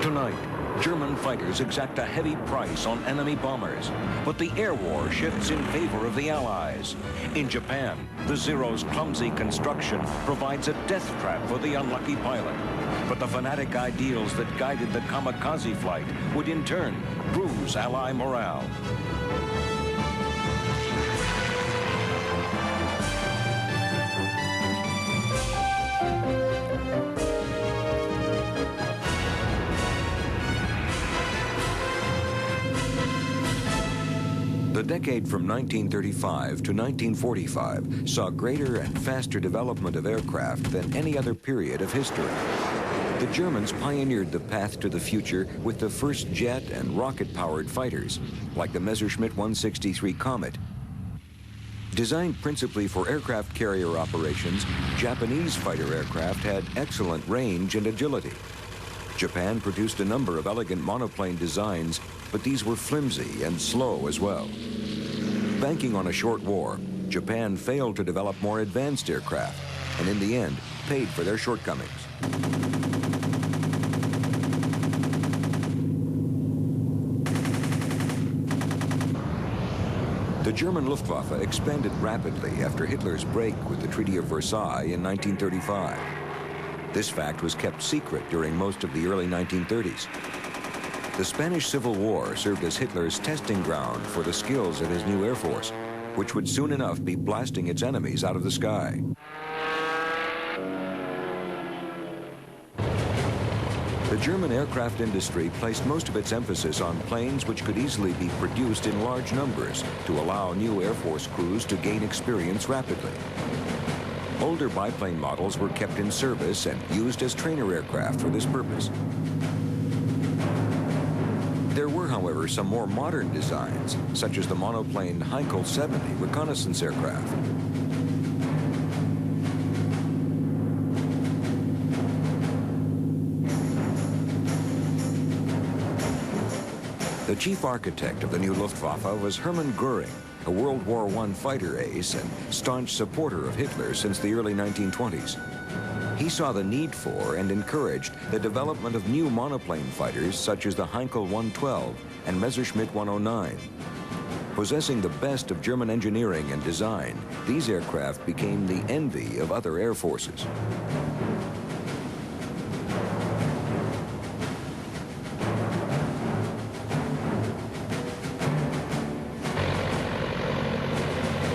Tonight, German fighters exact a heavy price on enemy bombers, but the air war shifts in favor of the Allies. In Japan, the Zero's clumsy construction provides a death trap for the unlucky pilot. But the fanatic ideals that guided the kamikaze flight would in turn bruise Ally morale. The decade from 1935 to 1945 saw greater and faster development of aircraft than any other period of history. The Germans pioneered the path to the future with the first jet and rocket-powered fighters, like the Messerschmitt 163 Comet. Designed principally for aircraft carrier operations, Japanese fighter aircraft had excellent range and agility. Japan produced a number of elegant monoplane designs, but these were flimsy and slow as well. Banking on a short war, Japan failed to develop more advanced aircraft, and in the end, paid for their shortcomings. The German Luftwaffe expanded rapidly after Hitler's break with the Treaty of Versailles in 1935. This fact was kept secret during most of the early 1930s. The Spanish Civil War served as Hitler's testing ground for the skills of his new Air Force, which would soon enough be blasting its enemies out of the sky. The German aircraft industry placed most of its emphasis on planes which could easily be produced in large numbers to allow new Air Force crews to gain experience rapidly. Older biplane models were kept in service and used as trainer aircraft for this purpose. There were, however, some more modern designs, such as the monoplane Heinkel 70 reconnaissance aircraft. The chief architect of the new Luftwaffe was Hermann Göring, a World War I fighter ace and staunch supporter of Hitler since the early 1920s. He saw the need for and encouraged the development of new monoplane fighters such as the Heinkel 112 and Messerschmitt 109. Possessing the best of German engineering and design, these aircraft became the envy of other air forces.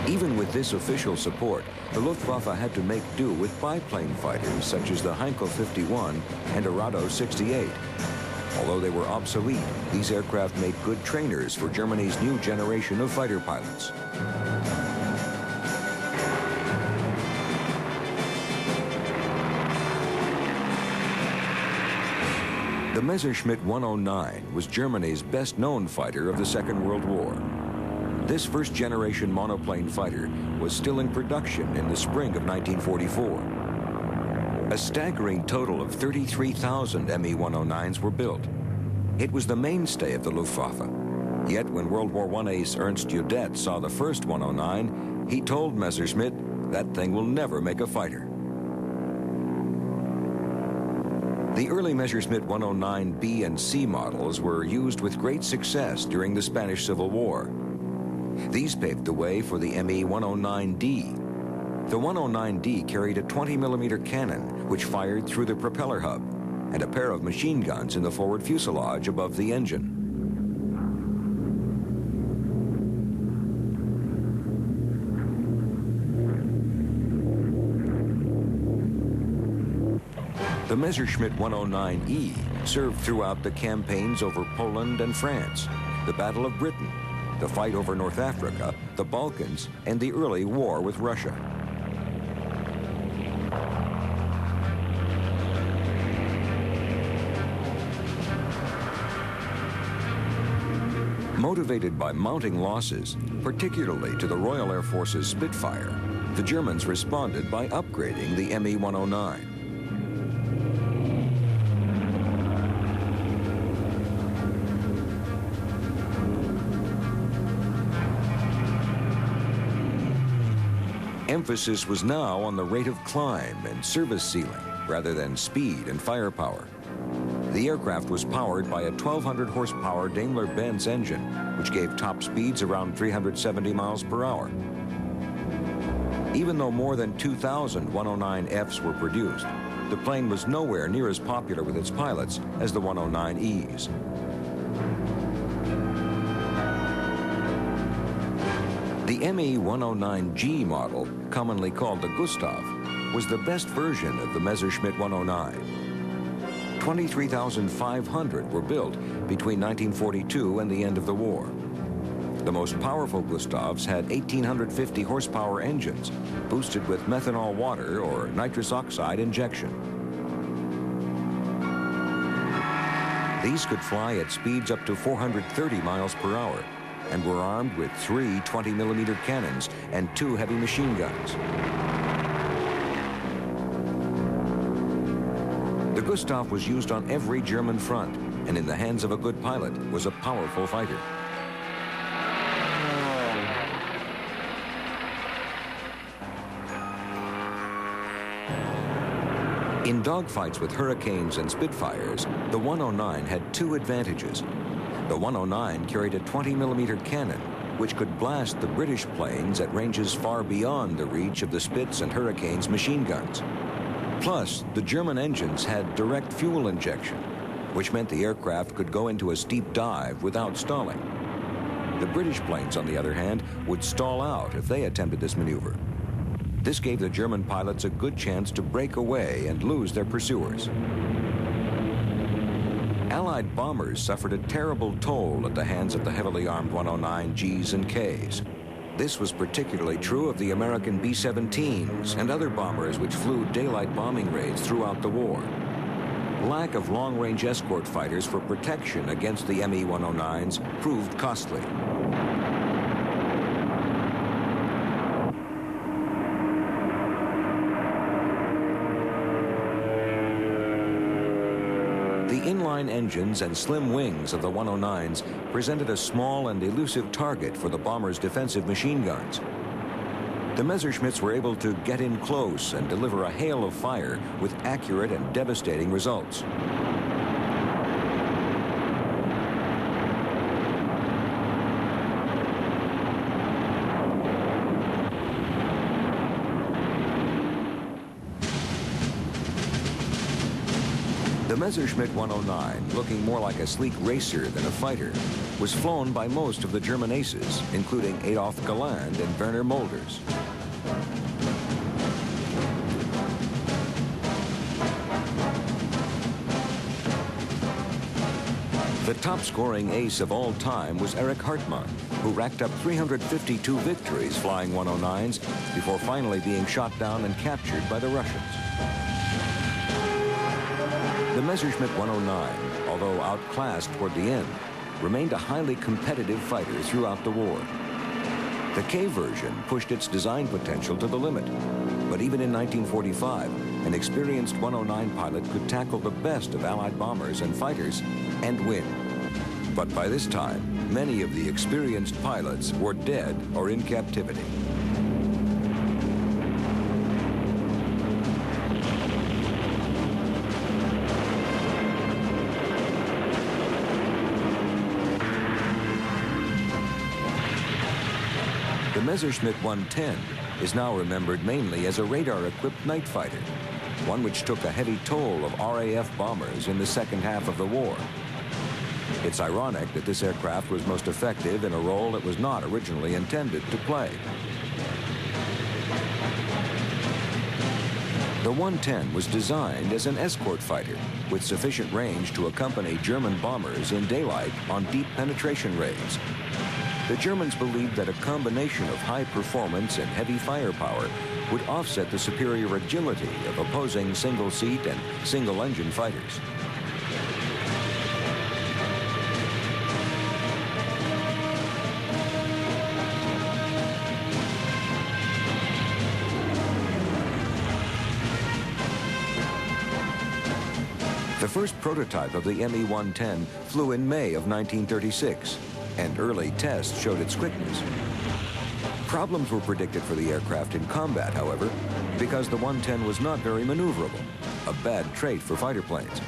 Even with this official support, the Luftwaffe had to make do with biplane fighters such as the Heinkel 51 and Arado 68. Although they were obsolete, these aircraft made good trainers for Germany's new generation of fighter pilots. The Messerschmitt 109 was Germany's best-known fighter of the Second World War. This first-generation monoplane fighter was still in production in the spring of 1944. A staggering total of 33,000 Me-109s were built. It was the mainstay of the Luftwaffe. Yet when World War I ace Ernst Udet saw the first 109, he told Messerschmitt, "That thing will never make a fighter." The early Messerschmitt 109B and C models were used with great success during the Spanish Civil War. These paved the way for the Me-109D. The 109D carried a 20mm cannon, which fired through the propeller hub, and a pair of machine guns in the forward fuselage above the engine. The Messerschmitt 109E served throughout the campaigns over Poland and France, the Battle of Britain, the fight over North Africa, the Balkans, and the early war with Russia. Motivated by mounting losses, particularly to the Royal Air Force's Spitfire, the Germans responded by upgrading the Me-109. Emphasis was now on the rate of climb and service ceiling rather than speed and firepower. The aircraft was powered by a 1,200 horsepower Daimler-Benz engine, which gave top speeds around 370 miles per hour. Even though more than 2,000 109Fs were produced, the plane was nowhere near as popular with its pilots as the 109Es. The ME-109G model, commonly called the Gustav, was the best version of the Messerschmitt 109. 23,500 were built between 1942 and the end of the war. The most powerful Gustavs had 1,850 horsepower engines, boosted with methanol water or nitrous oxide injection. These could fly at speeds up to 430 miles per hour and were armed with 3 20mm cannons and 2 heavy machine guns. The Gustav was used on every German front, and in the hands of a good pilot was a powerful fighter. In dogfights with Hurricanes and Spitfires, the 109 had 2 advantages. The 109 carried a 20mm cannon, which could blast the British planes at ranges far beyond the reach of the Spitz and Hurricanes machine guns. Plus, the German engines had direct fuel injection, which meant the aircraft could go into a steep dive without stalling. The British planes, on the other hand, would stall out if they attempted this maneuver. This gave the German pilots a good chance to break away and lose their pursuers. Allied bombers suffered a terrible toll at the hands of the heavily armed 109Gs and Ks. This was particularly true of the American B-17s and other bombers which flew daylight bombing raids throughout the war. Lack of long-range escort fighters for protection against the ME-109s proved costly. The inline engines and slim wings of the 109s presented a small and elusive target for the bombers' defensive machine guns. The Messerschmitts were able to get in close and deliver a hail of fire with accurate and devastating results. The Messerschmitt 109, looking more like a sleek racer than a fighter, was flown by most of the German aces, including Adolf Galland and Werner Mulders. The top-scoring ace of all time was Erich Hartmann, who racked up 352 victories flying 109s before finally being shot down and captured by the Russians. The Messerschmitt 109, although outclassed toward the end, remained a highly competitive fighter throughout the war. The K version pushed its design potential to the limit, but even in 1945, an experienced 109 pilot could tackle the best of Allied bombers and fighters and win. But by this time, many of the experienced pilots were dead or in captivity. The Messerschmitt 110 is now remembered mainly as a radar-equipped night fighter, one which took a heavy toll of RAF bombers in the second half of the war. It's ironic that this aircraft was most effective in a role it was not originally intended to play. The 110 was designed as an escort fighter with sufficient range to accompany German bombers in daylight on deep penetration raids. The Germans believed that a combination of high performance and heavy firepower would offset the superior agility of opposing single-seat and single-engine fighters. The first prototype of the Me-110 flew in May of 1936. And early tests showed its quickness. Problems were predicted for the aircraft in combat, however, because the 110 was not very maneuverable, a bad trait for fighter planes.